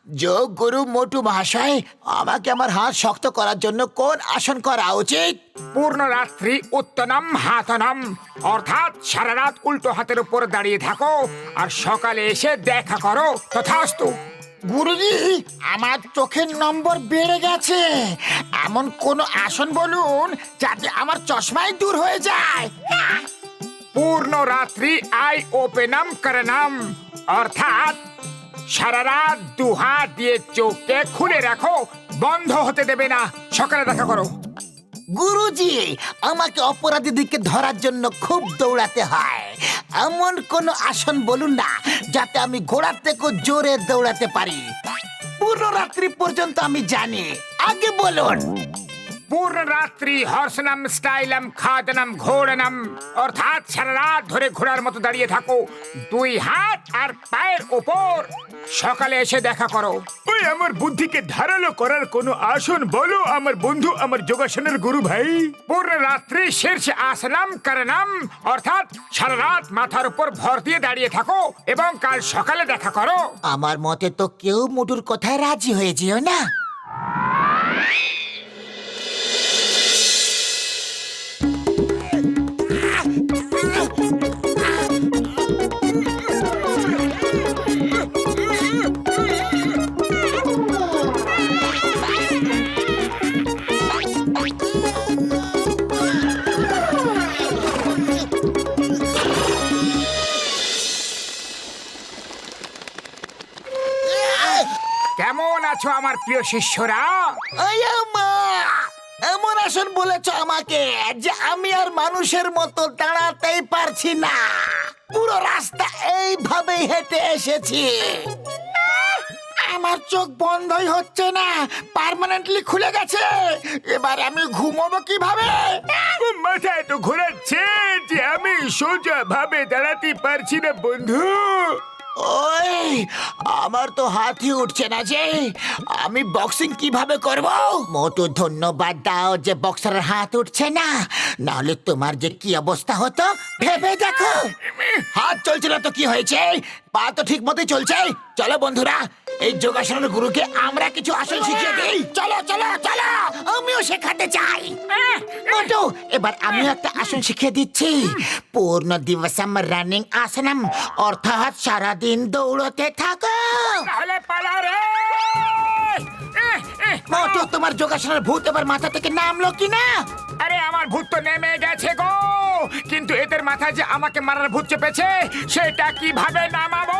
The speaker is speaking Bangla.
যোগ গুরু মোটু মহাশয়, আমাকে আমার হাত শক্ত করার জন্য কোন আসন করা উচিত? পূর্ণ রাত্রি উত্তনম হাতনম, অর্থাৎ সারা রাত উল্টো হাতের উপর দাঁড়িয়ে থাকো আর সকালে এসে দেখা করো। তথাস্তু। গুরুজি, আমার চোখের নম্বর বেড়ে গেছে। এমন কোন আসন বলুন যাতে আমার চশমাই দূর হয়ে যায়। পূর্ণ রাত্রি আই ওপেনম করনম, অর্থাৎ সারা রাত দু হাত দিয়ে চোখকে খুলে রাখো, বন্ধ হতে দেবে না। সকালে দেখা করো। গুরুজি, আমাকে অপরাধীদেরকে ধরার জন্য খুব দৌড়াতে হয়। এমন কোন আসন বলুন না যাতে আমি ঘোড়ার থেকেও জোরে দৌড়াতে পারি। পুরো রাত্রি পর্যন্ত আমি জানি, আগে বলুন। পূর্ণ রাত্রি হর্ষণম স্টাইলম খাদনম ঘোড়নম, অর্থাৎ সারা রাত ধরে ঘোড়ার মতো দাঁড়িয়ে থাকো, দুই হাত আর পায়ের ওপর। সকালে এসে দেখা করো। ওই আমার বুদ্ধিকে ধারালো করার কোনো আসন বলো আমার বন্ধু, আমার যোগাসনের গুরু ভাই। পূর্ণ রাত্রি শীর্ষ আসনম করনম, অর্থাৎ সারা রাত মাথার উপর ভর দিয়ে দাঁড়িয়ে থাকো এবং কাল সকালে দেখা করো। আমার মতে তো কেউ মোটুর কথায় রাজি হয়ে যেও না। কেমন আছো আমার প্রিয় শিষ্যরা? আয়া মা! এমন আসন বলেছ আমাকে যে আমি আর মানুষের মতো দাঁড়াতেই পারছি না। পুরো রাস্তা এইভাবেই হেঁটে এসেছি। আমার চোখ বন্ধই হচ্ছে না, পার্মানেন্টলি খুলে গেছে। এবার আমি ঘুমোবো কিভাবে? মাথা এত ঘোরাচ্ছে যে আমি সোজা ভাবে দাঁড়াতে পারছি না বন্ধু। ওই, আমার তো হাতই উঠছে না যে আমি বক্সিং কিভাবে করব? মোটু, ধন্যবাদ দাও যে বক্সারের হাত উঠছে না, নাহলে তোমার যে কি অবস্থা হতো ভেবে দেখো। হাত চলছে না তো কি হয়েছে, পা তো ঠিক মতোই চলছে। চলো বন্ধুরা, এই যোগাসনের গুরুকে আমরা কিছু আসন শিখিয়ে দিই। চলো চলো চলো, আমিও শেখাতে চাই। মোটু, এবার আমিও একটা আসন শিখিয়ে দিচ্ছি। পূর্ণ দিবসম রানিং আসনম, অর্থাৎ সারাদিন দৌড়তে থাকো। তাহলে পালা রে। মোটু, তোমার যোগাসনের ভূত এবার মাথা থেকে নামলো কিনা? আরে আমার ভূত তো নেমে গেছে গো, কিন্তু এদের মাথায় যে আমাকে মারার ভূত চেপেছে সেটা কিভাবে নামাবো?